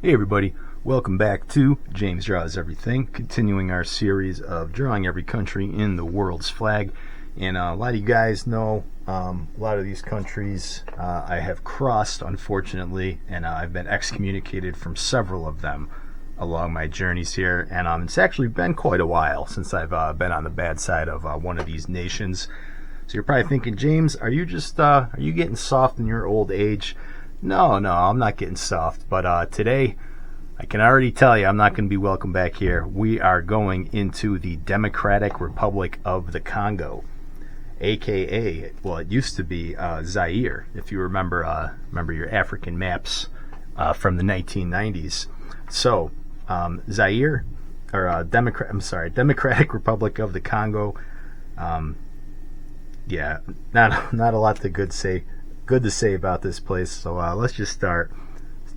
Hey everybody, welcome back to James Draws Everything, continuing our series of drawing every country in the world's flag. And a lot of you guys know a lot of these countries I have crossed, unfortunately, and I've been excommunicated from several of them along my journeys here. And it's actually been quite a while since I've been on the bad side of one of these nations. So you're probably thinking, James, are you getting soft in your old age? No, I'm not getting soft. But today, I can already tell you I'm not going to be welcome back here. We are going into the Democratic Republic of the Congo, aka, well, it used to be Zaire, if you remember your African maps from the 1990s. So, Zaire, or Democratic Republic of the Congo. Yeah, not a lot good to say about this place. So let's just start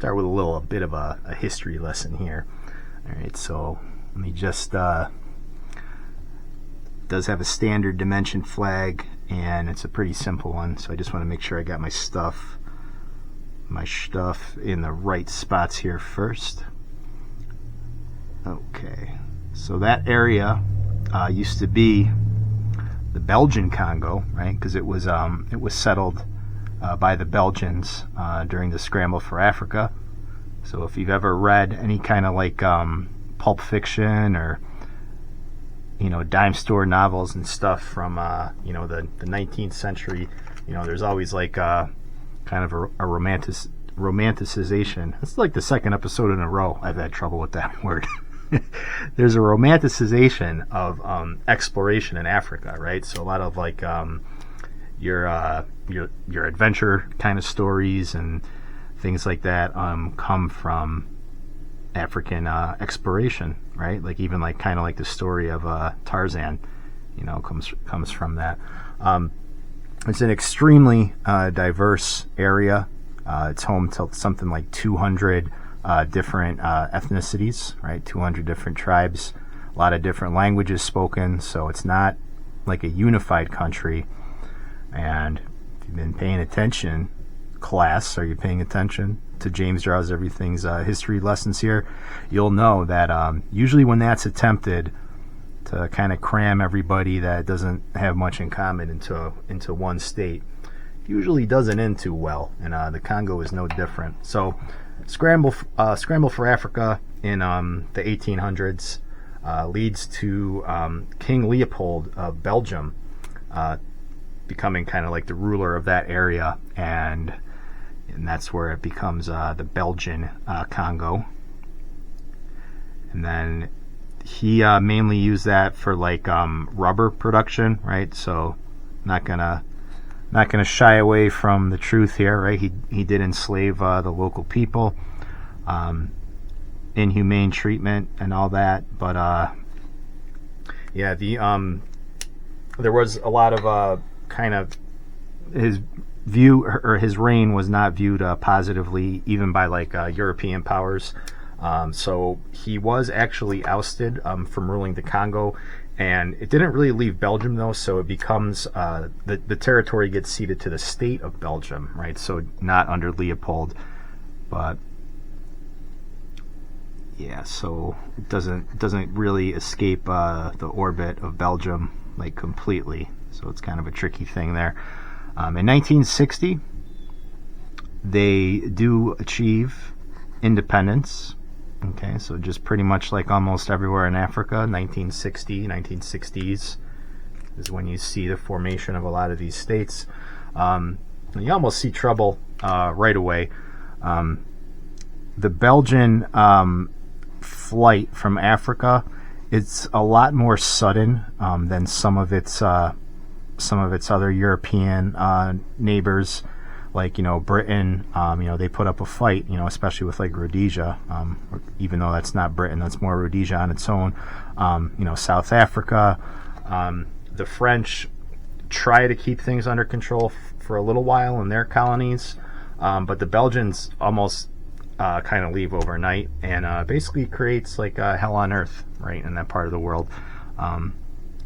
with a bit of a history lesson here. All right, so let me just does have a standard dimension flag, and it's a pretty simple one. So I just want to make sure I got my stuff in the right spots here first. Okay, so that area used to be the Belgian Congo, right? Because it was settled by the Belgians during the scramble for Africa. So if you've ever read any kind of like pulp fiction or dime store novels and stuff from the 19th century, there's always like kind of a romanticization. It's like the second episode in a row I've had trouble with that word. There's a romanticization of exploration in Africa, right? So a lot of like your adventure kind of stories and things like that come from African exploration, right? Like even like kind of like the story of Tarzan, comes from that. It's an extremely diverse area. It's home to something like 200 different ethnicities, right? 200 different tribes, a lot of different languages spoken. So it's not like a unified country. And if you've been paying attention, class, are you paying attention to James Draws Everything's history lessons here? You'll know that usually when that's attempted to kind of cram everybody that doesn't have much in common into one state, usually doesn't end too well, and the Congo is no different. So scramble for Africa in the 1800s leads to King Leopold of Belgium becoming kind of like the ruler of that area, and that's where it becomes the Belgian Congo. And then he mainly used that for like rubber production, right? So not gonna shy away from the truth here, right? He did enslave the local people, inhumane treatment and all that, but there was a lot of kind of his view, or his reign was not viewed positively even by like European powers. So he was actually ousted from ruling the Congo, and it didn't really leave Belgium though, so it becomes the territory gets ceded to the state of Belgium, right? So not under Leopold, but yeah, so it doesn't really escape the orbit of Belgium like completely. So it's kind of a tricky thing there. In 1960, they do achieve independence. Okay, so just pretty much like almost everywhere in Africa, 1960s is when you see the formation of a lot of these states. You almost see trouble right away. The Belgian flight from Africa, it's a lot more sudden than some of its other European neighbors, like Britain. They put up a fight, especially with like Rhodesia, even though that's not Britain, that's more Rhodesia on its own. South Africa, the French try to keep things under control for a little while in their colonies, but the Belgians almost kind of leave overnight, and basically creates like hell on earth, right, in that part of the world.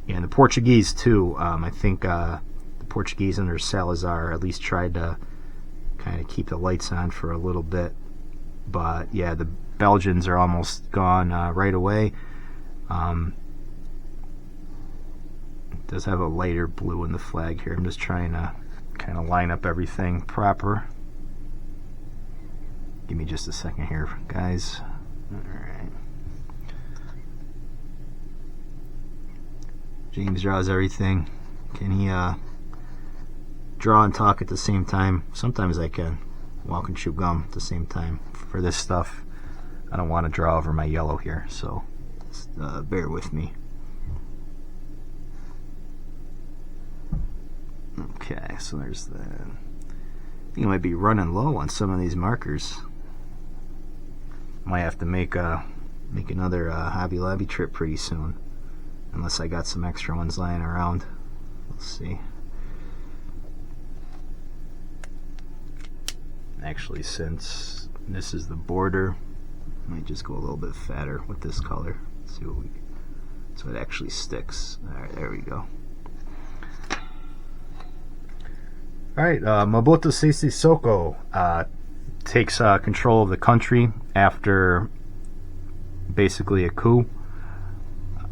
And the Portuguese too. I think the Portuguese under Salazar at least tried to kind of keep the lights on for a little bit. but yeah, the Belgians are almost gone right away. It does have a lighter blue in the flag here. I'm just trying to kind of line up everything proper. Give me just a second here, guys. Alright. James draws everything. Can he draw and talk at the same time? Sometimes I can. Walk and chew gum at the same time. For this stuff, I don't want to draw over my yellow here, so bear with me. Okay, so there's the... I think I might be running low on some of these markers. Might have to make another Hobby Lobby trip pretty soon, unless I got some extra ones lying around. Let's see. Actually, since this is the border, I might just go a little bit fatter with this color. Let's see what we, so it actually sticks. All right, there we go. All right, Mobutu Sese Seko takes control of the country after basically a coup.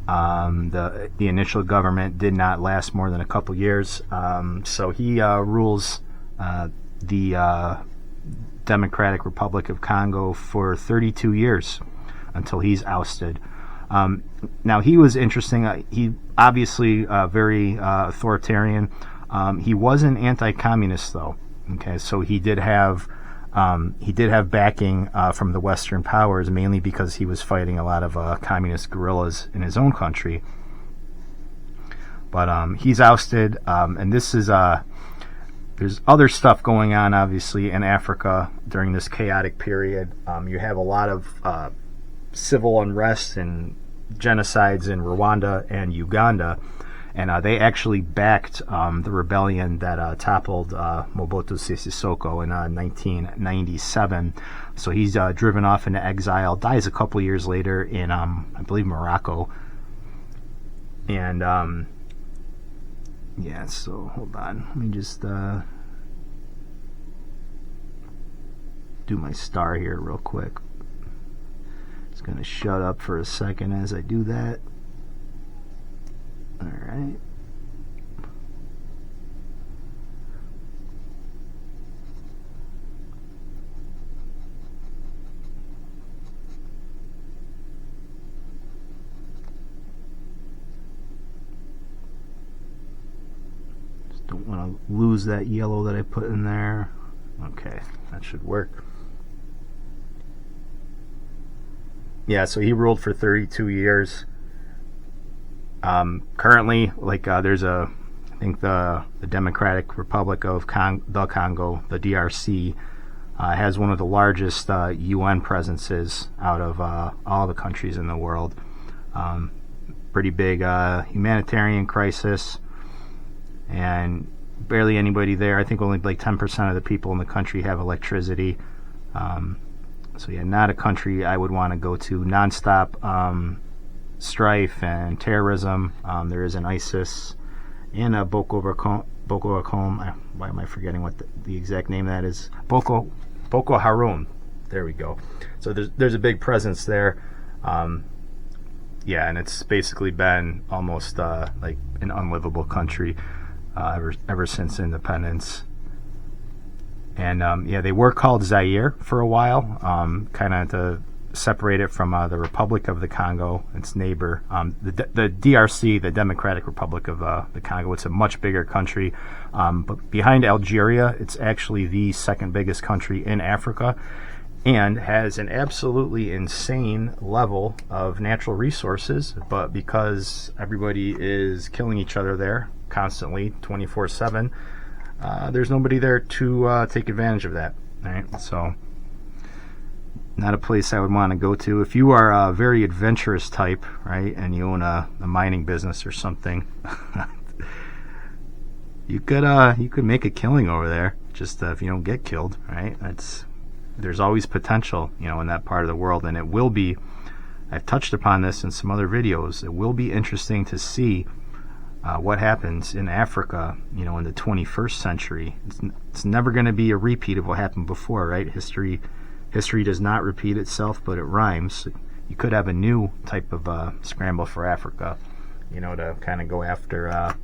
The initial government did not last more than a couple years, so he rules the Democratic Republic of Congo for 32 years until he's ousted. Now, he was interesting. He obviously very authoritarian. He wasn't anti-communist, though. Okay, so he did have backing from the Western powers, mainly because he was fighting a lot of communist guerrillas in his own country. But he's ousted, and this is there's other stuff going on, obviously, in Africa during this chaotic period. You have a lot of civil unrest and genocides in Rwanda and Uganda, and they actually backed the rebellion that toppled Mobutu Sese Seko in 1997. So he's driven off into exile, dies a couple years later in, I believe, Morocco. And yeah, so hold on. Let me just do my star here real quick. It's going to shut up for a second as I do that. All right. Don't want to lose that yellow that I put in there. Okay, that should work. Yeah, so he ruled for 32 years. Currently, like there's I think the Democratic Republic of the Congo, the DRC, has one of the largest UN presences out of all the countries in the world. Pretty big humanitarian crisis. And barely anybody there. I think only like 10% of the people in the country have electricity. So yeah, not a country I would want to go to. Non-stop strife and terrorism. There is an ISIS and a Boko Haram. Why am I forgetting what the exact name of that is? Boko Haram. There we go. So there's a big presence there. Yeah, and it's basically been almost like an unlivable country. Ever since independence. And yeah, they were called Zaire for a while, kind of to separate it from the Republic of the Congo, its neighbor. The DRC, the Democratic Republic of the Congo, it's a much bigger country, but behind Algeria, it's actually the second biggest country in Africa, and has an absolutely insane level of natural resources. But because everybody is killing each other there constantly, 24/7, there's nobody there to take advantage of that. Right? So not a place I would want to go to. If you are a very adventurous type, right, and you own a mining business or something, you could make a killing over there. Just if you don't get killed, right? There's always potential, in that part of the world, and it will be. I've touched upon this in some other videos. It will be interesting to see what happens in Africa, in the 21st century. It's never going to be a repeat of what happened before, right? History History does not repeat itself, but it rhymes. You could have a new type of scramble for Africa, to kind of go after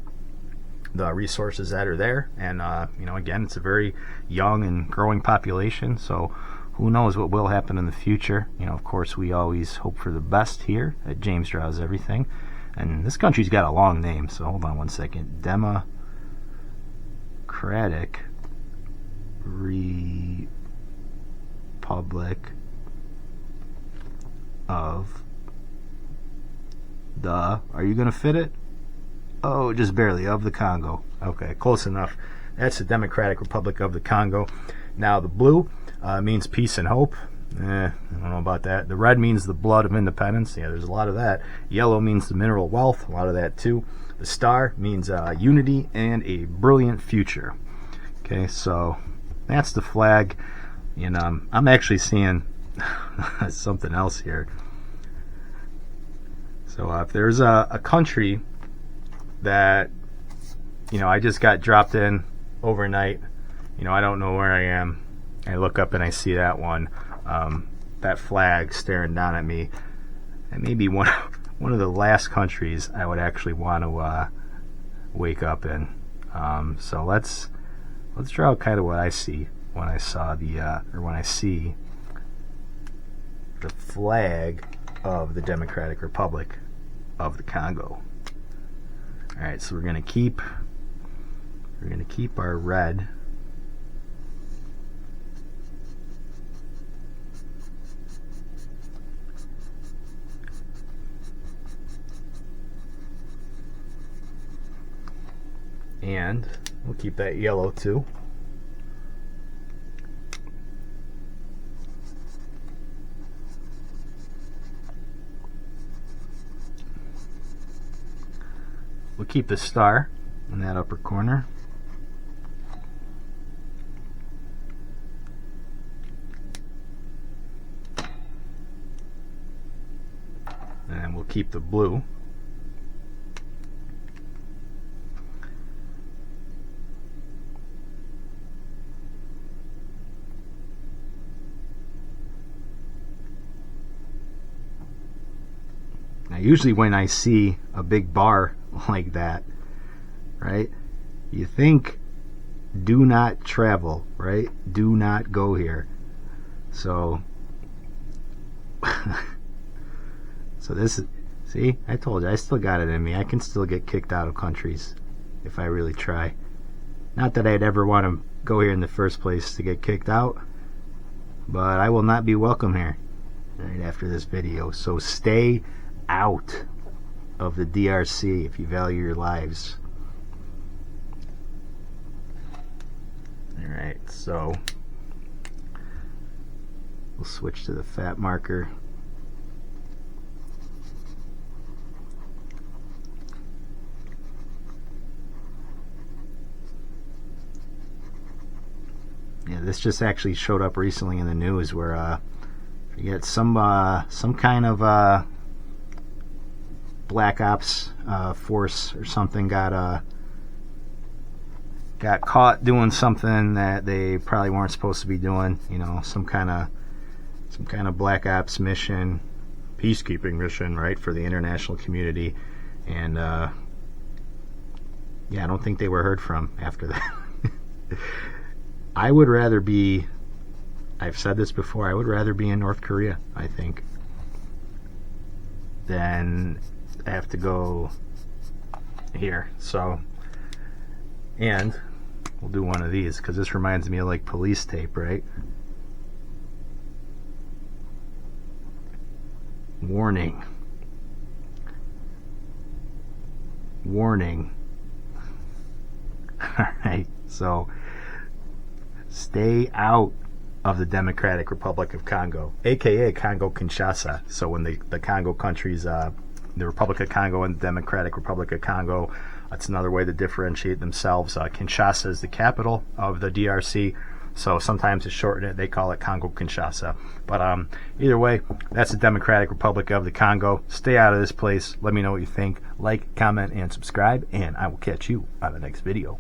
the resources that are there. And, again, it's a very young and growing population, so who knows what will happen in the future. Of course, we always hope for the best here at James Draws Everything. And this country's got a long name, so hold on one second. Democratic Republic of the, are you going to fit it? Oh, just barely, of the Congo. Okay, close enough. That's the Democratic Republic of the Congo. Now, the blue means peace and hope. I don't know about that. The red means the blood of independence. Yeah, there's a lot of that. Yellow means the mineral wealth. A lot of that, too. The star means unity and a brilliant future. Okay, so that's the flag. I'm actually seeing something else here. So if there's a country that, I just got dropped in overnight, I don't know where I am. I look up and I see that one, that flag staring down at me. It may be one of the last countries I would actually want to wake up in. So let's draw out kind of what I see when I see the flag of the Democratic Republic of the Congo. All right, so we're gonna keep our red. And we'll keep that yellow too. We'll keep the star in that upper corner. And we'll keep the blue. Now, usually when I see a big bar like that, right, you think do not travel, right? Do not go here. So so this is, see, I told you, I still got it in me. I can still get kicked out of countries if I really try. Not that I'd ever want to go here in the first place to get kicked out, but I will not be welcome here right after this video. So stay out of the DRC if you value your lives. Alright, so we'll switch to the fat marker. Yeah, this just actually showed up recently in the news where you get some kind of Black Ops force or something got caught doing something that they probably weren't supposed to be doing. Some kind of Black Ops mission, peacekeeping mission, right, for the international community. And yeah, I don't think they were heard from after that. I would rather be, I've said this before, I would rather be in North Korea, I think, than have to go here. So, and we'll do one of these because this reminds me of like police tape, right? Warning. Warning. Alright, so stay out of the Democratic Republic of Congo, aka Congo-Kinshasa. So when the Congo countries, the Republic of Congo and the Democratic Republic of Congo, that's another way to differentiate themselves. Kinshasa is the capital of the DRC, so sometimes to shorten it, they call it Congo-Kinshasa. But either way, that's the Democratic Republic of the Congo. Stay out of this place. Let me know what you think. Like, comment, and subscribe, and I will catch you on the next video.